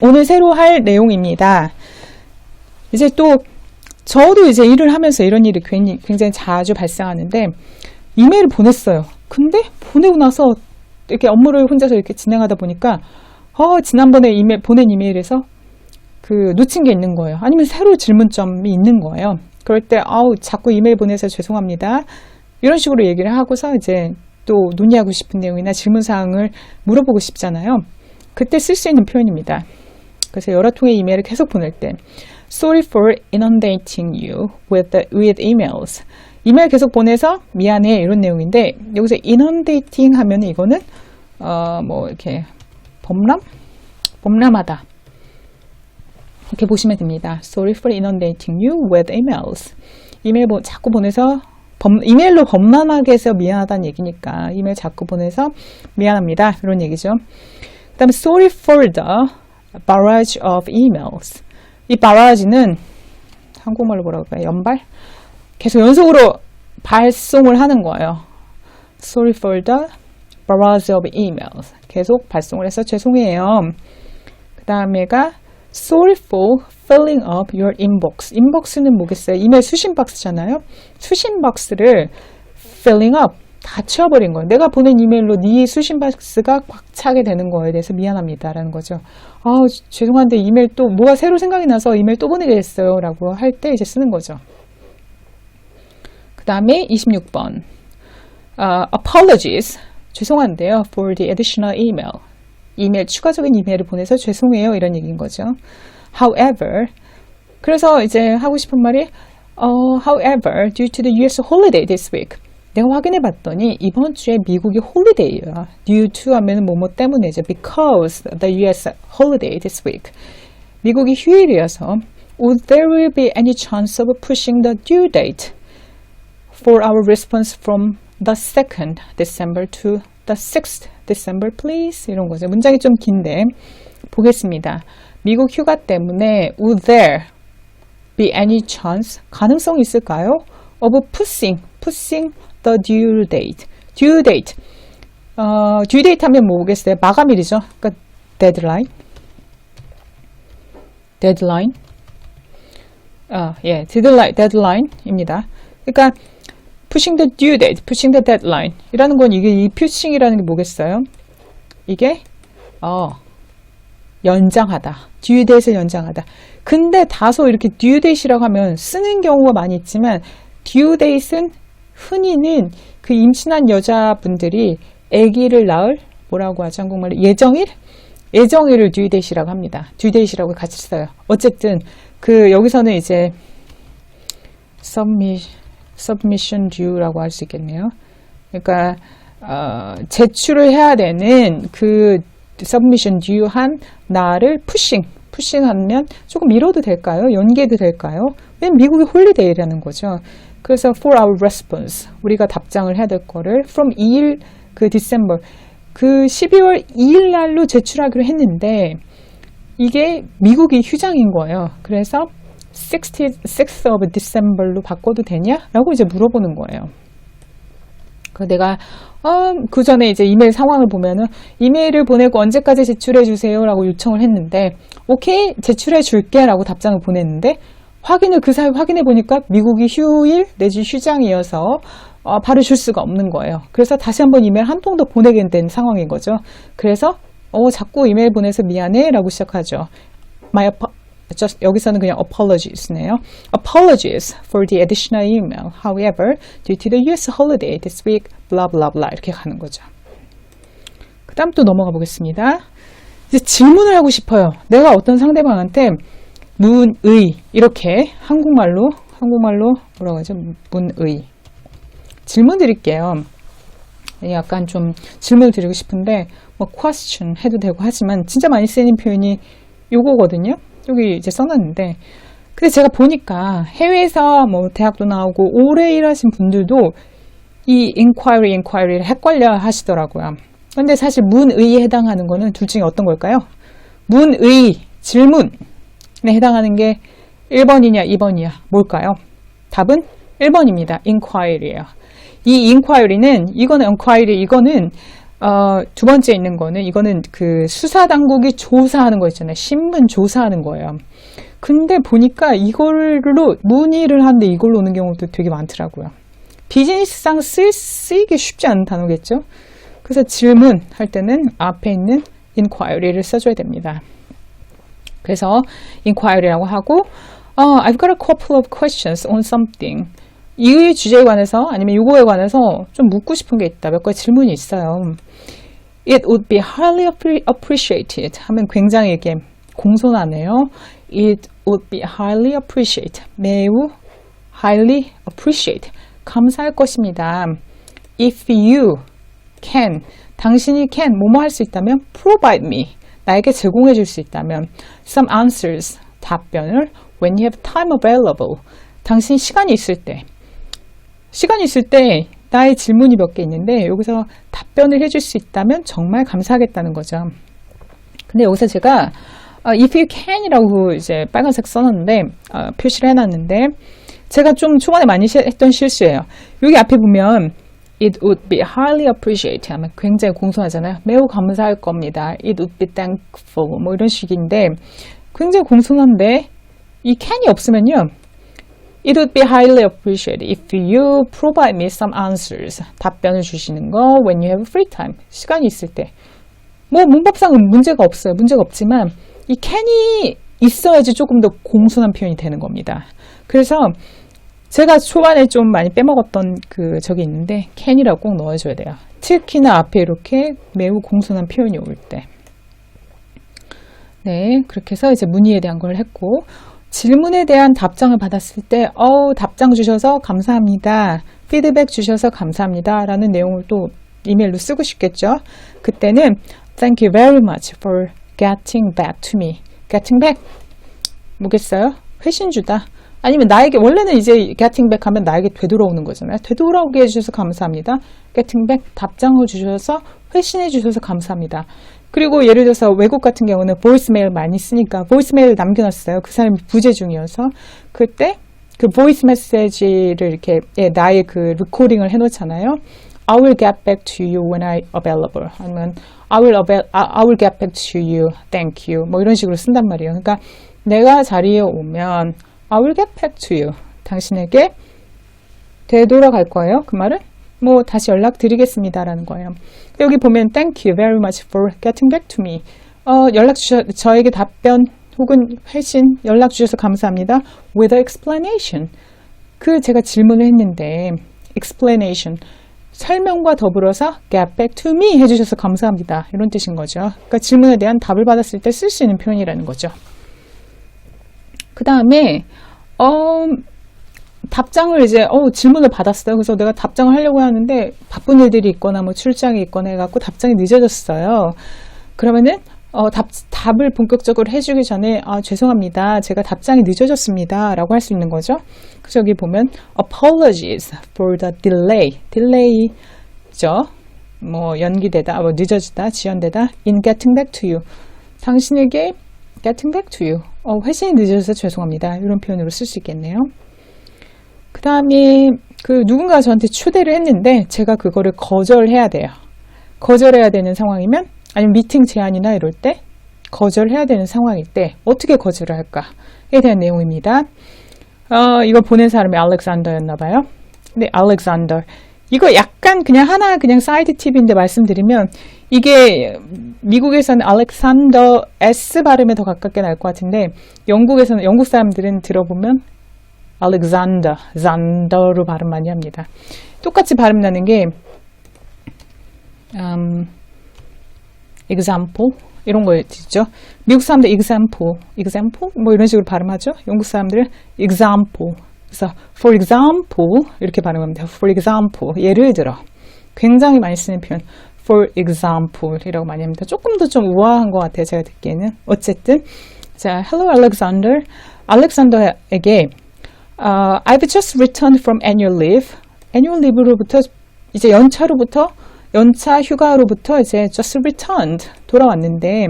오늘 새로 할 내용입니다. 이제 또 저도 이제 일을 하면서 이런 일이 굉장히 자주 발생하는데 이메일을 보냈어요. 근데 보내고 나서 이렇게 업무를 혼자서 이렇게 진행하다 보니까 지난번에 보낸 이메일에서 놓친 게 있는 거예요. 아니면 새로 질문점이 있는 거예요. 그럴 때 자꾸 이메일 보내서 죄송합니다. 이런 식으로 얘기를 하고서 이제 또 논의하고 싶은 내용이나 질문사항을 물어보고 싶잖아요. 그때 쓸 수 있는 표현입니다. 그래서 여러 통의 이메일을 계속 보낼 때 Sorry for inundating you with emails. 이메일 계속 보내서 미안해 이런 내용인데 여기서 inundating 하면 이거는 이렇게 범람하다 이렇게 보시면 됩니다. Sorry for inundating you with emails. 이메일 자꾸 보내서 이메일로 범람하게 해서 미안하다는 얘기니까 이메일 자꾸 보내서 미안합니다 이런 얘기죠. 그 다음에 Sorry for the barrage of emails. 이 barrage는 한국말로 뭐라고 할까요? 연발? 계속 연속으로 발송을 하는 거예요. Sorry for the barrage of emails. 계속 발송을 해서 죄송해요. 그 다음에가 Sorry for filling up your inbox. inbox는 뭐겠어요? 이메일 수신 박스잖아요. 수신 박스를 filling up 다 채워버린 거예요. 내가 보낸 이메일로 네 수신 박스가 꽉 차게 되는 거에 대해서 미안합니다 라는 거죠. 죄송한데 이메일 또 뭐가 새로 생각이 나서 이메일 또 보내게 됐어요 라고 할 때 이제 쓰는 거죠. 그 다음에 26번 Apologies. 죄송한데요. For the additional email. 추가적인 이메일을 보내서 죄송해요 이런 얘기인 거죠. However. 그래서 이제 하고 싶은 말이 However, due to the US holiday this week. 내가 확인해 봤더니 이번 주에 미국이 홀리데이야. due to 하면 뭐뭐 때문에죠. because the US holiday this week. 미국이 휴일이어서 would there be any chance of pushing the due date for our response from the 2nd December to the 6th December please? 이런 거죠. 문장이 좀 긴데 보겠습니다. 미국 휴가 때문에 would there be any chance? 가능성이 있을까요? of pushing the due date. due date. due date 하면 뭐겠어요? 마감일이죠. 그러니까 deadline. deadline입니다. 그러니까 pushing the due date, pushing the deadline. 이라는 건 이 pushing이라는 게 뭐겠어요? 이게 연장하다. due date를 연장하다. 근데 다소 이렇게 due date이라고 하면 쓰는 경우가 많이 있지만 due date는 흔히는 그 임신한 여자분들이 아기를 낳을 뭐라고 하죠? 한국말로 예정일을 due date이라고 합니다. due date이라고 같이 써요. 어쨌든 여기서는 이제 submission due라고 할 수 있겠네요. 그러니까 제출을 해야 되는 그 submission due 한 날을 pushing하면 조금 미뤄도 될까요? 연기해도 될까요? 왜냐면 미국이 홀리데이라는 거죠. 그래서 for our response 우리가 답장을 해야 될 거를 from 2일 December 12월 2일 날로 제출하기로 했는데 이게 미국이 휴장인 거예요. 그래서 6th of December로 바꿔도 되냐라고 이제 물어보는 거예요. 내가 그 전에 이제 이메일 상황을 보면은 이메일을 보내고 언제까지 제출해 주세요라고 요청을 했는데 오케이 제출해 줄게라고 답장을 보냈는데 그 사이 확인해 보니까 미국이 휴일 내지 휴장이어서 바로 줄 수가 없는 거예요. 그래서 다시 한번 이메일 한 통 더 보내게 된 상황인 거죠. 그래서 자꾸 이메일 보내서 미안해 라고 시작하죠. 여기서는 그냥 apologies네요. Apologies for the additional email. However, due to the US holiday this week, blah blah blah 이렇게 가는 거죠. 그 다음 또 넘어가 보겠습니다. 이제 질문을 하고 싶어요. 내가 어떤 상대방한테 문의 이렇게 한국말로 뭐라고 하죠? 문의 질문 드릴게요. 약간 좀 질문을 드리고 싶은데 question 해도 되고 하지만 진짜 많이 쓰이는 표현이 요거거든요. 여기 이제 써놨는데 근데 제가 보니까 해외에서 대학도 나오고 오래 일하신 분들도 이 inquiry를 헷갈려 하시더라고요. 근데 사실 문의에 해당하는 거는 둘 중에 어떤 걸까요? 문의, 질문에 해당하는 게 1번이냐 2번이냐 뭘까요? 답은 1번입니다. inquiry예요. 이 inquiry는 이거는 두 번째 있는 거는 이거는 그 수사당국이 조사하는 거 있잖아요. 신문 조사하는 거예요. 근데 보니까 이걸로 문의를 하는데 이걸로 오는 경우도 되게 많더라고요. 비즈니스상 쓰이기 쉽지 않은 단어겠죠. 그래서 질문할 때는 앞에 있는 inquiry를 써줘야 됩니다. 그래서 inquiry라고 하고 I've got a couple of questions on something. 이 주제에 관해서 아니면 이거에 관해서 좀 묻고 싶은 게 있다. 몇 가지 질문이 있어요. It would be highly appreciated 하면 굉장히 이렇게 공손하네요. It would be highly appreciated. 매우 highly appreciated. 감사할 것입니다. If you can, 당신이 can, 뭐뭐 할 수 있다면 provide me, 나에게 제공해 줄 수 있다면 some answers, 답변을 when you have time available, 당신이 시간이 있을 때 나의 질문이 몇 개 있는데 여기서 답변을 해줄 수 있다면 정말 감사하겠다는 거죠. 근데 여기서 제가 if you can이라고 이제 빨간색 써놨는데 표시를 해놨는데 제가 좀 초반에 많이 했던 실수예요. 여기 앞에 보면 It would be highly appreciated 하면 굉장히 공손하잖아요. 매우 감사할 겁니다. It would be thankful 뭐 이런 식인데 굉장히 공손한데 이 can이 없으면요. It would be highly appreciated if you provide me some answers. 답변을 주시는 거 when you have free time. 시간이 있을 때. 뭐 문법상은 문제가 없어요. 문제가 없지만 이 can이 있어야지 조금 더 공손한 표현이 되는 겁니다. 그래서 제가 초반에 좀 많이 빼먹었던 적이 있는데 can이라고 꼭 넣어줘야 돼요. 특히나 앞에 이렇게 매우 공손한 표현이 올 때. 네, 그렇게 해서 이제 문의에 대한 걸 했고 질문에 대한 답장을 받았을 때 답장 주셔서 감사합니다. 피드백 주셔서 감사합니다. 라는 내용을 또 이메일로 쓰고 싶겠죠. 그때는 Thank you very much for getting back to me. Getting back 뭐겠어요? 회신 주다. 아니면 나에게 원래는 이제 getting back 하면 나에게 되돌아오는 거잖아요. 되돌아오게 해주셔서 감사합니다. getting back 답장을 주셔서 회신해 주셔서 감사합니다. 그리고 예를 들어서 외국 같은 경우는 보이스메일 많이 쓰니까 보이스메일 남겨놨어요. 그 사람이 부재 중이어서 그때 그 보이스 메시지를 이렇게 나의 그 리코딩을 해놓잖아요. I will get back to you when I'm available. 아니면 I will get back to you. Thank you. 뭐 이런 식으로 쓴단 말이에요. 그러니까 내가 자리에 오면 I will get back to you. 당신에게 되돌아갈 거예요. 그 말은 뭐 다시 연락드리겠습니다라는 거예요. 여기 보면 Thank you very much for getting back to me. 저에게 답변 혹은 회신 연락 주셔서 감사합니다. With an explanation. 제가 질문을 했는데 explanation 설명과 더불어서 get back to me 해주셔서 감사합니다. 이런 뜻인 거죠. 그러니까 질문에 대한 답을 받았을 때 쓸 수 있는 표현이라는 거죠. 그 다음에 답장을 이제 질문을 받았어요. 그래서 내가 답장을 하려고 하는데 바쁜 일들이 있거나 뭐 출장이 있거나 해갖고 답장이 늦어졌어요. 그러면은 답을 본격적으로 해주기 전에 죄송합니다. 제가 답장이 늦어졌습니다. 라고 할 수 있는 거죠. 그래서 여기 보면 apologies for the delay죠. 뭐 연기되다, 뭐 늦어지다, 지연되다 in getting back to you. 당신에게 getting back to you. 회신이 늦어져서 죄송합니다. 이런 표현으로 쓸 수 있겠네요. 그 다음에 누군가 저한테 초대를 했는데 제가 그거를 거절해야 돼요. 거절해야 되는 상황이면 아니면 미팅 제안이나 이럴 때 거절해야 되는 상황일 때 어떻게 거절을 할까에 대한 내용입니다. 이거 보낸 사람이 알렉산더였나 봐요. 근데 알렉산더 이거 약간 그냥 사이드 팁인데 말씀드리면 이게 미국에서는 알렉산더 S 발음에 더 가깝게 날 것 같은데 영국 사람들은 들어보면 알렉산더, 잔더로 발음 많이 합니다. 똑같이 발음 나는 게 example 이런 거 있죠. 미국 사람들 example 뭐 이런 식으로 발음하죠. 영국 사람들은 example. 그래서 for example 이렇게 발음합니다. for example 예를 들어 굉장히 많이 쓰는 표현 for example 이라고 많이 합니다. 조금 더 좀 우아한 것 같아요. 제가 듣기에는. 어쨌든 자, hello Alexander. 알렉산더에게 I've just returned from annual leave. annual leave로부터 이제 연차 휴가로부터 이제 just returned 돌아왔는데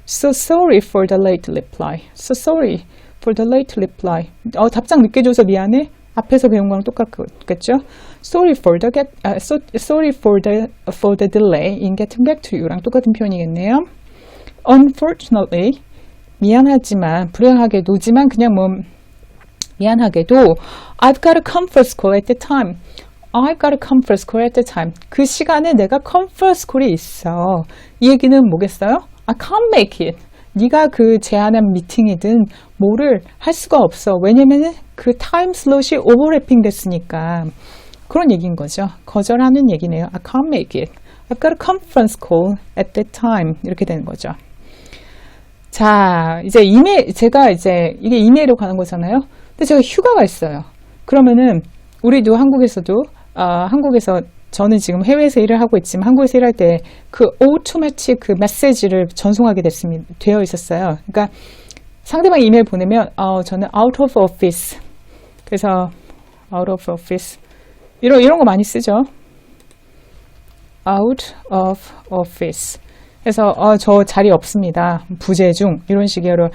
so sorry for the late reply. so sorry for the late reply. 답장 늦게 줘서 미안해. 앞에서 배운 거랑 똑같겠죠? Sorry for the delay in getting back to you랑 똑같은 표현이겠네요. Unfortunately, 미안하지만, 불행하게도지만 그냥 뭐 미안하게도 I've got a conference call at the time. I've got a conference call at the time. 그 시간에 내가 conference call이 있어. 이 얘기는 뭐겠어요? I can't make it. 네가 그 제안한 미팅이든 뭐를 할 수가 없어. 왜냐면은 그 타임 슬롯이 오버래핑 됐으니까. 그런 얘기인 거죠. 거절하는 얘기네요. I can't make it. I've got a conference call at that time. 이렇게 되는 거죠. 자, 이제 제가 이제 이게 이메일로 가는 거잖아요. 근데 제가 휴가가 있어요. 그러면은 우리도 한국에서 저는 지금 해외에서 일을 하고 있지만 한국에서 일할 때 그 오토매틱 그 메시지를 전송하게 되어 있었어요. 그러니까 상대방 이메일 보내면 저는 out of office. 그래서 out of office. 이런 거 많이 쓰죠. out of office. 그래서 저 자리 없습니다. 부재 중 이런 식으로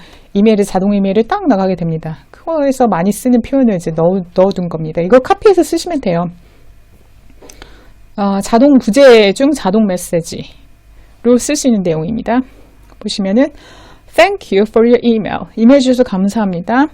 자동 이메일을 딱 나가게 됩니다. 그거에서 많이 쓰는 표현을 이제 넣어둔 겁니다. 이걸 카피해서 쓰시면 돼요. 자동 부재 중 자동 메시지로 쓸 수 있는 내용입니다. 보시면은 Thank you for your email. 이메일 주셔서 감사합니다.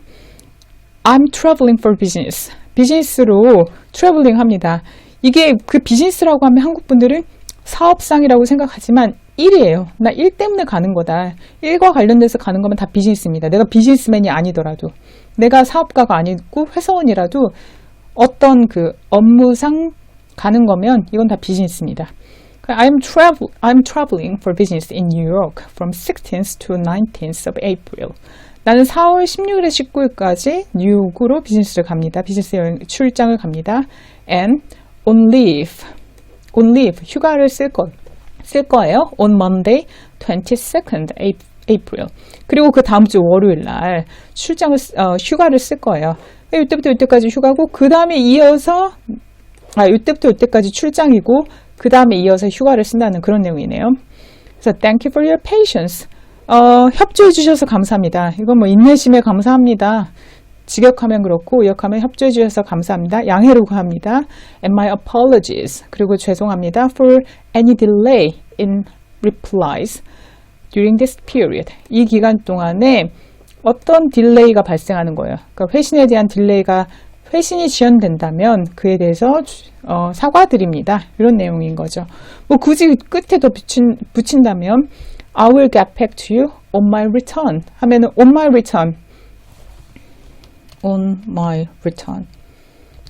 I'm traveling for business. 비즈니스로 트래블링 합니다. 이게 그 비즈니스라고 하면 한국 분들은 사업상이라고 생각하지만 일이에요. 나 일 때문에 가는 거다. 일과 관련돼서 가는 거면 다 비즈니스입니다. 내가 비즈니스맨이 아니더라도, 내가 사업가가 아니고 회사원이라도 어떤 그 업무상 가는 거면 이건 다 비즈니스입니다. I'm traveling for business in New York from 16th to 19th of April. 나는 4월 16일에 19일까지 뉴욕으로 비즈니스를 갑니다. 비즈니스 여행 출장을 갑니다. And on leave, 휴가를 쓸 거예요. On Monday, 22nd April. 그리고 그 다음 주 월요일 날 휴가를 쓸 거예요. 이때부터 이때까지 휴가고, 그 다음에 이어서 이때부터 이때까지 출장이고, 그 다음에 이어서 휴가를 쓴다는 그런 내용이네요. 그래서 Thank you for your patience. 협조해 주셔서 감사합니다. 이건 뭐 인내심에 감사합니다. 직역하면 그렇고 의역하면 협조해 주셔서 감사합니다. 양해를 구합니다. And my apologies. 그리고 죄송합니다. For any delay in replies during this period. 이 기간 동안에 어떤 딜레이가 발생하는 거예요. 그러니까 회신에 대한 회신이 지연된다면 그에 대해서 사과드립니다. 이런 내용인 거죠. 뭐 굳이 끝에 더 붙인다면 I will get back to you on my return 하면은 on my return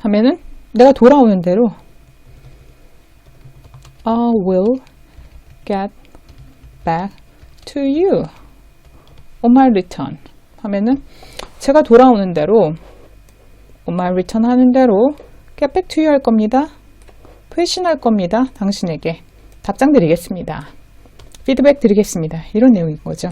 하면은 내가 돌아오는 대로 I will get back to you on my return 하면은 제가 돌아오는 대로 on my return 하는 대로 get back to you 할 겁니다. 회신할 겁니다. 당신에게 답장 드리겠습니다. 피드백 드리겠습니다. 이런 내용인 거죠.